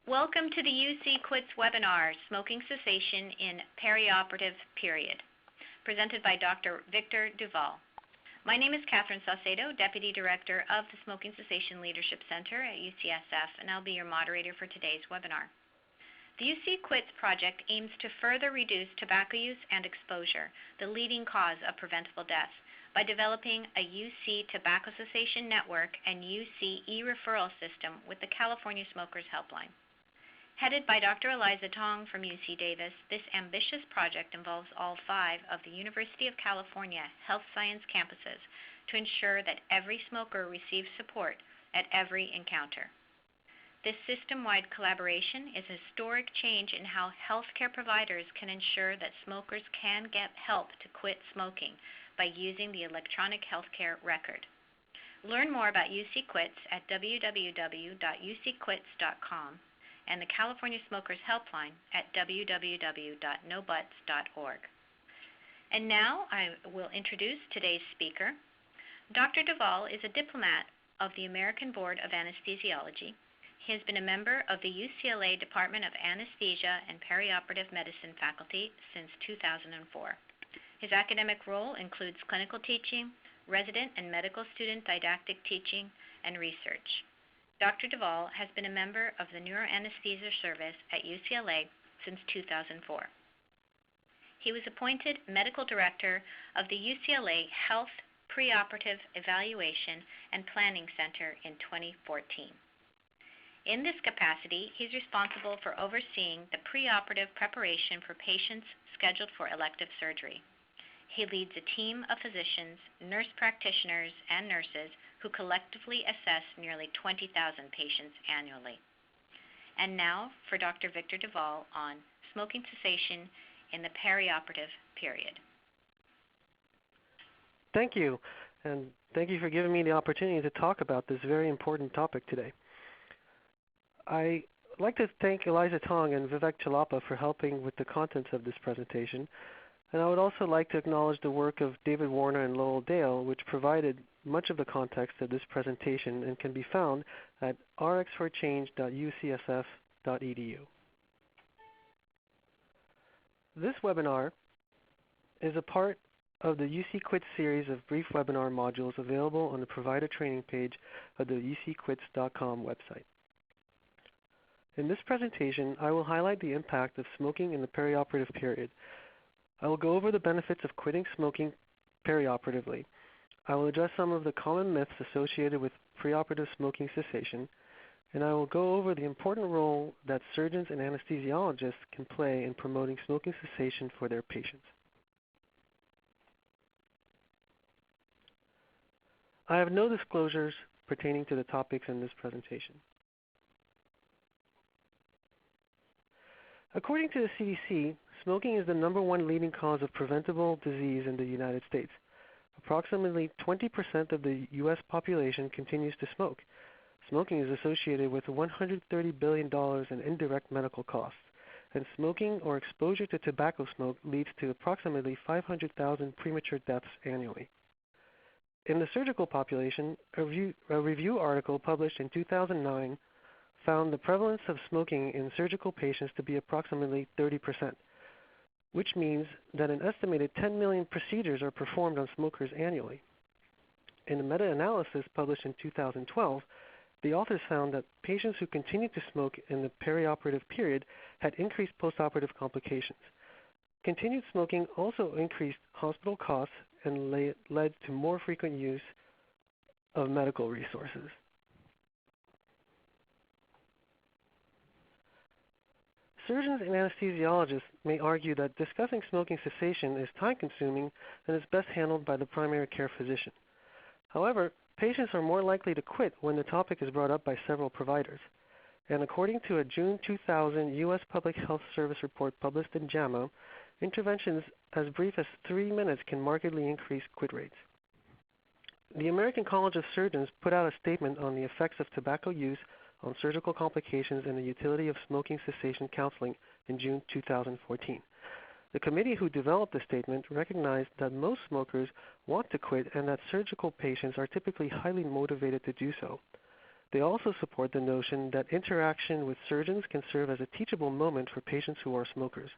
Welcome to the UC Quits webinar, Smoking Cessation in Perioperative Period, presented by Dr. Victor Duval. My name is Catherine Saucedo, Deputy Director of the Smoking Cessation Leadership Center at UCSF, and I'll be your moderator for today's webinar. The UC Quits project aims to further reduce tobacco use and exposure, the leading cause of preventable death, by developing a UC tobacco cessation network and UC e-referral system with the California Smokers Helpline. Headed by Dr. Eliza Tong from UC Davis, this ambitious project involves all 5 of the University of California health science campuses to ensure that every smoker receives support at every encounter. This system-wide collaboration is a historic change in how healthcare providers can ensure that smokers can get help to quit smoking by using the electronic healthcare record. Learn more about UC Quits at www.ucquits.com and the California Smokers Helpline at www.nobutts.org. And now I will introduce today's speaker. Dr. Duval is a diplomat of the American Board of Anesthesiology. He has been a member of the UCLA Department of Anesthesia and Perioperative Medicine faculty since 2004. His academic role includes clinical teaching, resident and medical student didactic teaching, and research. Dr. Duval has been a member of the Neuroanesthesia Service at UCLA since 2004. He was appointed Medical Director of the UCLA Health Preoperative Evaluation and Planning Center in 2014. In this capacity, he's responsible for overseeing the preoperative preparation for patients scheduled for elective surgery. He leads a team of physicians, nurse practitioners, and nurses who collectively assess nearly 20,000 patients annually. And now for Dr. Victor Duval on smoking cessation in the perioperative period. Thank you, and thank you for giving me the opportunity to talk about this very important topic today. I'd like to thank Eliza Tong and Vivek Chalapa for helping with the contents of this presentation. And I would also like to acknowledge the work of David Warner and Lowell Dale, which provided much of the context of this presentation and can be found at rxforchange.ucsf.edu. This webinar is a part of the UC Quits series of brief webinar modules available on the provider training page of the ucquits.com website. In this presentation, I will highlight the impact of smoking in the perioperative period. I will go over the benefits of quitting smoking perioperatively. I will address some of the common myths associated with preoperative smoking cessation, and I will go over the important role that surgeons and anesthesiologists can play in promoting smoking cessation for their patients. I have no disclosures pertaining to the topics in this presentation. According to the CDC, smoking is the #1 leading cause of preventable disease in the United States. Approximately 20% of the U.S. population continues to smoke. Smoking is associated with $130 billion in indirect medical costs, and smoking or exposure to tobacco smoke leads to approximately 500,000 premature deaths annually. In the surgical population, a review article published in 2009 found the prevalence of smoking in surgical patients to be approximately 30%, which means that an estimated 10 million procedures are performed on smokers annually. In a meta-analysis published in 2012, the authors found that patients who continued to smoke in the perioperative period had increased postoperative complications. Continued smoking also increased hospital costs and led to more frequent use of medical resources. Surgeons and anesthesiologists may argue that discussing smoking cessation is time-consuming and is best handled by the primary care physician. However, patients are more likely to quit when the topic is brought up by several providers. And according to a June 2000 U.S. Public Health Service report published in JAMA, interventions as brief as 3 minutes can markedly increase quit rates. The American College of Surgeons put out a statement on the effects of tobacco use on surgical complications and the utility of smoking cessation counseling in June 2014. The committee who developed the statement recognized that most smokers want to quit and that surgical patients are typically highly motivated to do so. They also support the notion that interaction with surgeons can serve as a teachable moment for patients who are smokers.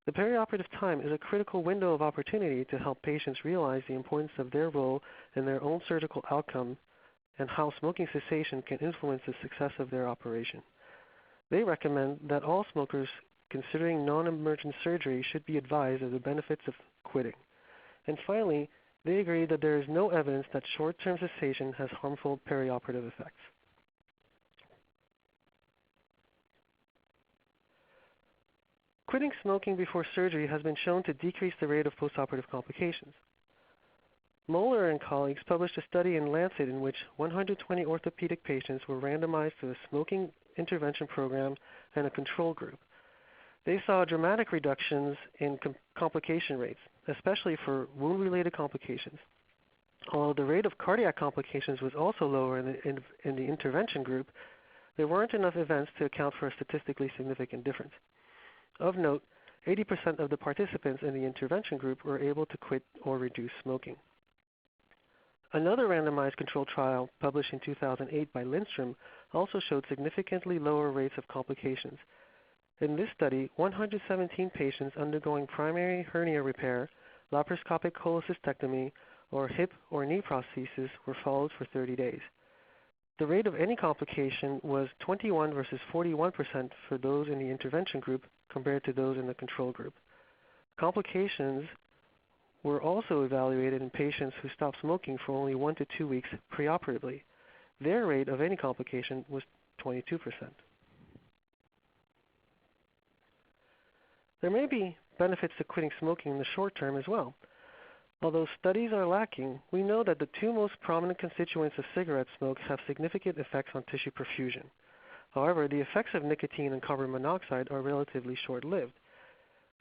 The perioperative time is a critical window of opportunity to help patients realize the importance of their role in their own surgical outcome and how smoking cessation can influence the success of their operation. They recommend that all smokers considering non-emergent surgery should be advised of the benefits of quitting. And finally, they agree that there is no evidence that short-term cessation has harmful perioperative effects. Quitting smoking before surgery has been shown to decrease the rate of postoperative complications. Moeller and colleagues published a study in Lancet in which 120 orthopedic patients were randomized to a smoking intervention program and a control group. They saw dramatic reductions in complication rates, especially for wound-related complications. Although the rate of cardiac complications was also lower in the intervention group, there weren't enough events to account for a statistically significant difference. Of note, 80% of the participants in the intervention group were able to quit or reduce smoking. Another randomized controlled trial published in 2008 by Lindstrom also showed significantly lower rates of complications. In this study, 117 patients undergoing primary hernia repair, laparoscopic cholecystectomy, or hip or knee prosthesis were followed for 30 days. The rate of any complication was 21 versus 41% for those in the intervention group compared to those in the control group. Complications were also evaluated in patients who stopped smoking for only 1 to 2 weeks preoperatively. Their rate of any complication was 22%. There may be benefits to quitting smoking in the short term as well. Although studies are lacking, we know that the two most prominent constituents of cigarette smoke have significant effects on tissue perfusion. However, the effects of nicotine and carbon monoxide are relatively short-lived.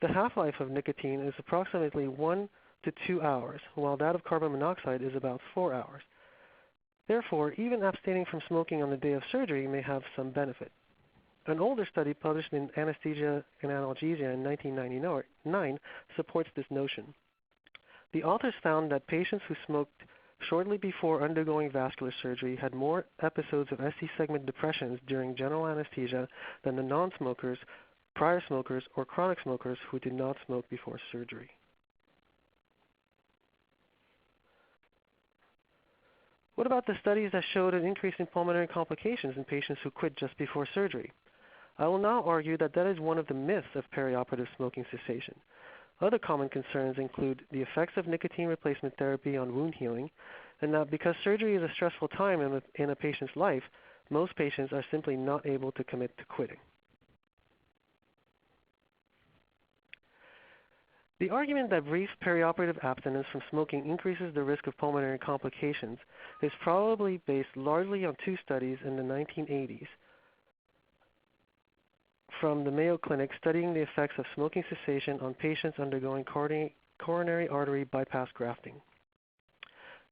The half-life of nicotine is approximately 1 to 2 hours, while that of carbon monoxide is about 4 hours. Therefore, even abstaining from smoking on the day of surgery may have some benefit. An older study published in Anesthesia and Analgesia in 1999 supports this notion. The authors found that patients who smoked shortly before undergoing vascular surgery had more episodes of ST segment depressions during general anesthesia than the non-smokers, prior smokers, or chronic smokers who did not smoke before surgery. What about the studies that showed an increase in pulmonary complications in patients who quit just before surgery? I will now argue that that is one of the myths of perioperative smoking cessation. Other common concerns include the effects of nicotine replacement therapy on wound healing, and that because surgery is a stressful time in a patient's life, most patients are simply not able to commit to quitting. The argument that brief perioperative abstinence from smoking increases the risk of pulmonary complications is probably based largely on two studies in the 1980s from the Mayo Clinic studying the effects of smoking cessation on patients undergoing coronary artery bypass grafting.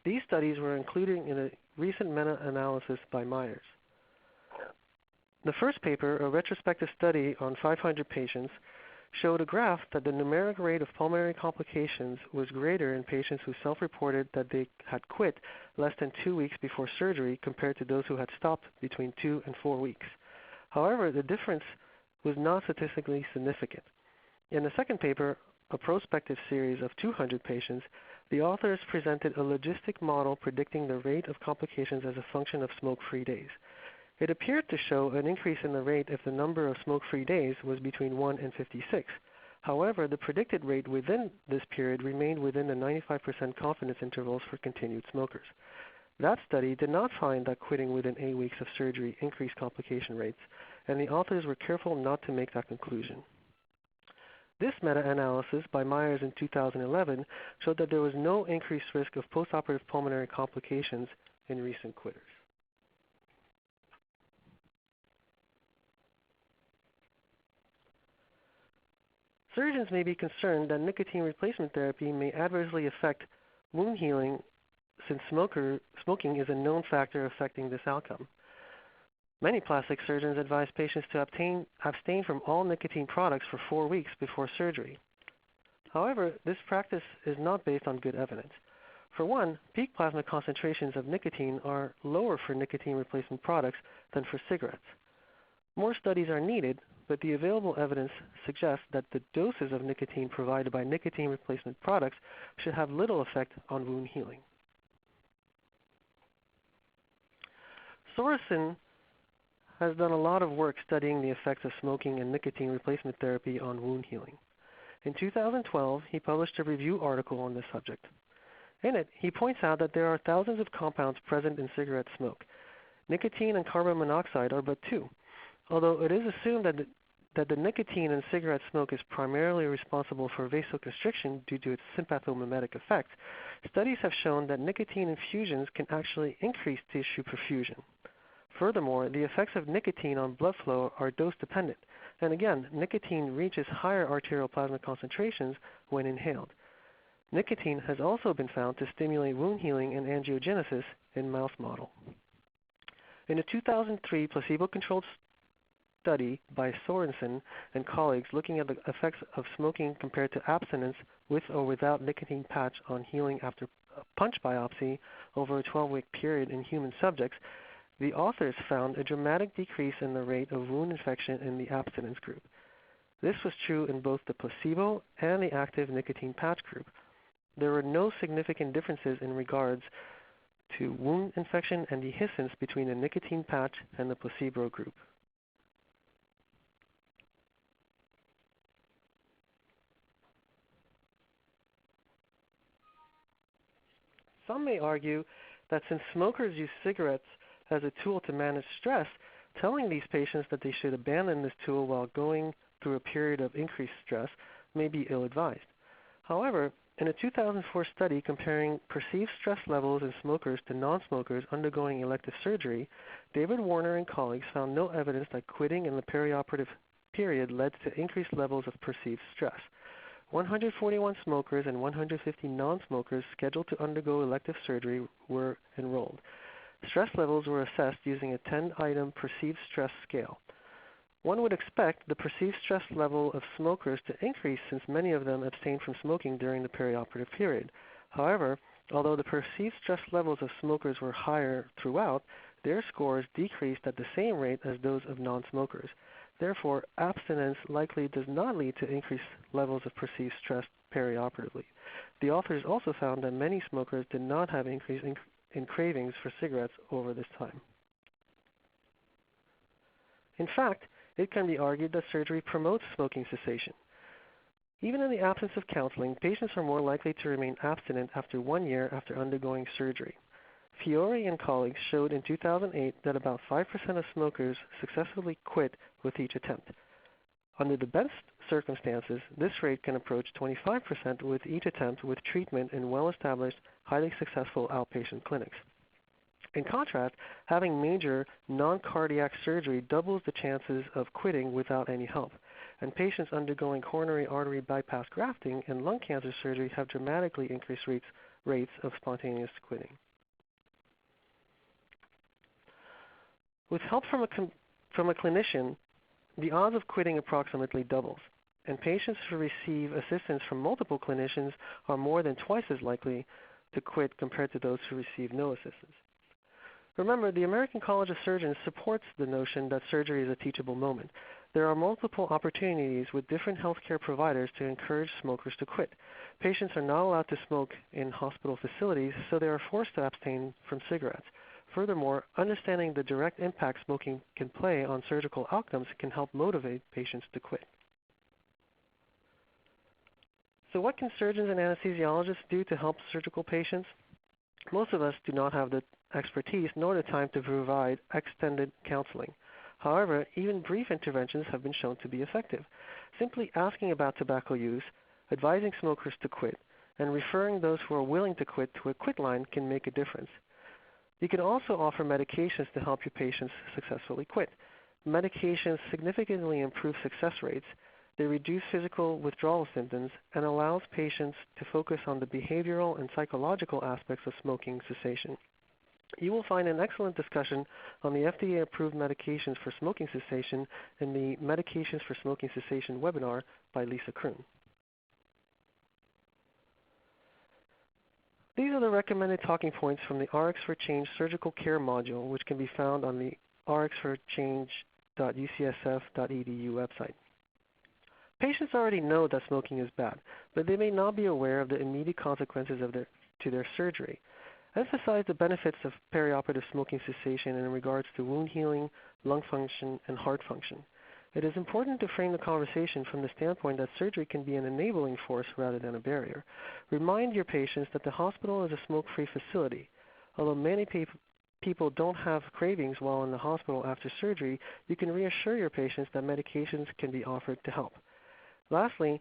These studies were included in a recent meta-analysis by Myers. The first paper, a retrospective study on 500 patients, showed a graph that the numeric rate of pulmonary complications was greater in patients who self-reported that they had quit less than 2 weeks before surgery compared to those who had stopped between 2 and 4 weeks. However, the difference was not statistically significant. In the second paper, a prospective series of 200 patients, the authors presented a logistic model predicting the rate of complications as a function of smoke-free days. It appeared to show an increase in the rate if the number of smoke-free days was between 1 and 56. However, the predicted rate within this period remained within the 95% confidence intervals for continued smokers. That study did not find that quitting within 8 weeks of surgery increased complication rates, and the authors were careful not to make that conclusion. This meta-analysis by Myers in 2011 showed that there was no increased risk of postoperative pulmonary complications in recent quitters. Surgeons may be concerned that nicotine replacement therapy may adversely affect wound healing since smoking is a known factor affecting this outcome. Many plastic surgeons advise patients to abstain from all nicotine products for 4 weeks before surgery. However, this practice is not based on good evidence. For one, peak plasma concentrations of nicotine are lower for nicotine replacement products than for cigarettes. More studies are needed, but the available evidence suggests that the doses of nicotine provided by nicotine replacement products should have little effect on wound healing. Sorensen has done a lot of work studying the effects of smoking and nicotine replacement therapy on wound healing. In 2012, he published a review article on this subject. In it, he points out that there are thousands of compounds present in cigarette smoke. Nicotine and carbon monoxide are but two. Although it is assumed that the nicotine in cigarette smoke is primarily responsible for vasoconstriction due to its sympathomimetic effect, studies have shown that nicotine infusions can actually increase tissue perfusion. Furthermore, the effects of nicotine on blood flow are dose-dependent, and again, nicotine reaches higher arterial plasma concentrations when inhaled. Nicotine has also been found to stimulate wound healing and angiogenesis in mouse model. In a 2003 placebo-controlled study by Sorensen and colleagues looking at the effects of smoking compared to abstinence with or without nicotine patch on healing after a punch biopsy over a 12-week period in human subjects, the authors found a dramatic decrease in the rate of wound infection in the abstinence group. This was true in both the placebo and the active nicotine patch group. There were no significant differences in regards to wound infection and dehiscence between the nicotine patch and the placebo group. Some may argue that since smokers use cigarettes as a tool to manage stress, telling these patients that they should abandon this tool while going through a period of increased stress may be ill-advised. However, in a 2004 study comparing perceived stress levels in smokers to non-smokers undergoing elective surgery, David Warner and colleagues found no evidence that quitting in the perioperative period led to increased levels of perceived stress. 141 smokers and 150 non-smokers scheduled to undergo elective surgery were enrolled. Stress levels were assessed using a 10-item perceived stress scale. One would expect the perceived stress level of smokers to increase since many of them abstained from smoking during the perioperative period. However, although the perceived stress levels of smokers were higher throughout, their scores decreased at the same rate as those of non-smokers. Therefore, abstinence likely does not lead to increased levels of perceived stress perioperatively. The authors also found that many smokers did not have increase in cravings for cigarettes over this time. In fact, it can be argued that surgery promotes smoking cessation. Even in the absence of counseling, patients are more likely to remain abstinent after 1 year after undergoing surgery. Fiore and colleagues showed in 2008 that about 5% of smokers successfully quit with each attempt. Under the best circumstances, this rate can approach 25% with each attempt with treatment in well-established, highly successful outpatient clinics. In contrast, having major non-cardiac surgery doubles the chances of quitting without any help, and patients undergoing coronary artery bypass grafting and lung cancer surgery have dramatically increased rates of spontaneous quitting. With help from a clinician, the odds of quitting approximately doubles, and patients who receive assistance from multiple clinicians are more than twice as likely to quit compared to those who receive no assistance. Remember, the American College of Surgeons supports the notion that surgery is a teachable moment. There are multiple opportunities with different healthcare providers to encourage smokers to quit. Patients are not allowed to smoke in hospital facilities, so they are forced to abstain from cigarettes. Furthermore, understanding the direct impact smoking can play on surgical outcomes can help motivate patients to quit. So what can surgeons and anesthesiologists do to help surgical patients? Most of us do not have the expertise nor the time to provide extended counseling. However, even brief interventions have been shown to be effective. Simply asking about tobacco use, advising smokers to quit, and referring those who are willing to quit to a quit line can make a difference. You can also offer medications to help your patients successfully quit. Medications significantly improve success rates. They reduce physical withdrawal symptoms and allows patients to focus on the behavioral and psychological aspects of smoking cessation. You will find an excellent discussion on the FDA-approved medications for smoking cessation in the Medications for Smoking Cessation webinar by Lisa Kroon. These are the recommended talking points from the RX for Change Surgical Care module, which can be found on the rxforchange.ucsf.edu website. Patients already know that smoking is bad, but they may not be aware of the immediate consequences to their surgery. Emphasize the benefits of perioperative smoking cessation in regards to wound healing, lung function, and heart function. It is important to frame the conversation from the standpoint that surgery can be an enabling force rather than a barrier. Remind your patients that the hospital is a smoke-free facility. Although many people don't have cravings while in the hospital after surgery, you can reassure your patients that medications can be offered to help. Lastly,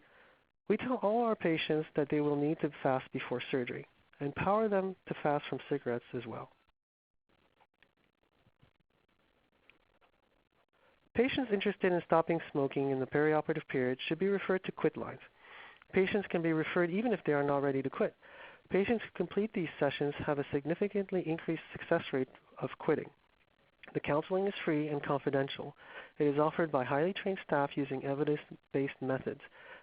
we tell all our patients that they will need to fast before surgery. Empower them to fast from cigarettes as well. Patients interested in stopping smoking in the perioperative period should be referred to quit lines. Patients can be referred even if they are not ready to quit. Patients who complete these sessions have a significantly increased success rate of quitting. The counseling is free and confidential. It is offered by highly trained staff using evidence-based methods.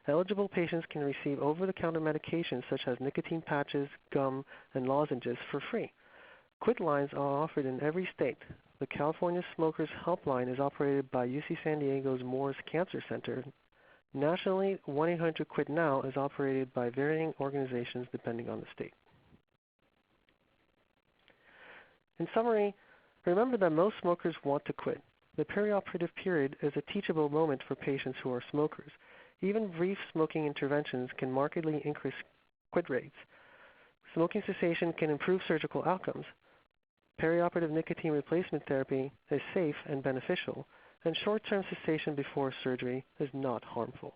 Eligible patients can receive over-the-counter medications such as nicotine patches, gum, and lozenges for free. Quit lines are offered in every state. The California Smokers Helpline is operated by UC San Diego's Moores Cancer Center. Nationally, 1-800-QUIT-NOW is operated by varying organizations depending on the state. In summary, remember that most smokers want to quit. The perioperative period is a teachable moment for patients who are smokers. Even brief smoking interventions can markedly increase quit rates. Smoking cessation can improve surgical outcomes. Perioperative nicotine replacement therapy is safe and beneficial, and short-term cessation before surgery is not harmful.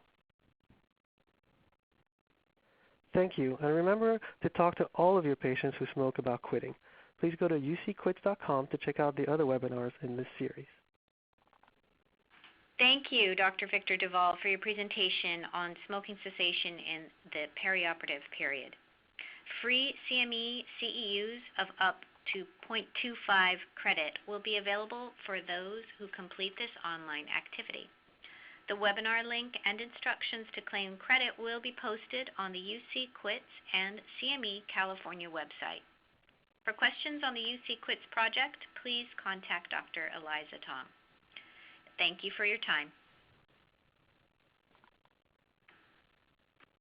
Thank you, and remember to talk to all of your patients who smoke about quitting. Please go to ucquits.com to check out the other webinars in this series. Thank you, Dr. Victor Duvall, for your presentation on smoking cessation in the perioperative period. Free CME CEUs of up to 0.25 credit will be available for those who complete this online activity. The webinar link and instructions to claim credit will be posted on the UC Quits and CME California website. For questions on the UC Quits project, please contact Dr. Eliza Tong. Thank you for your time.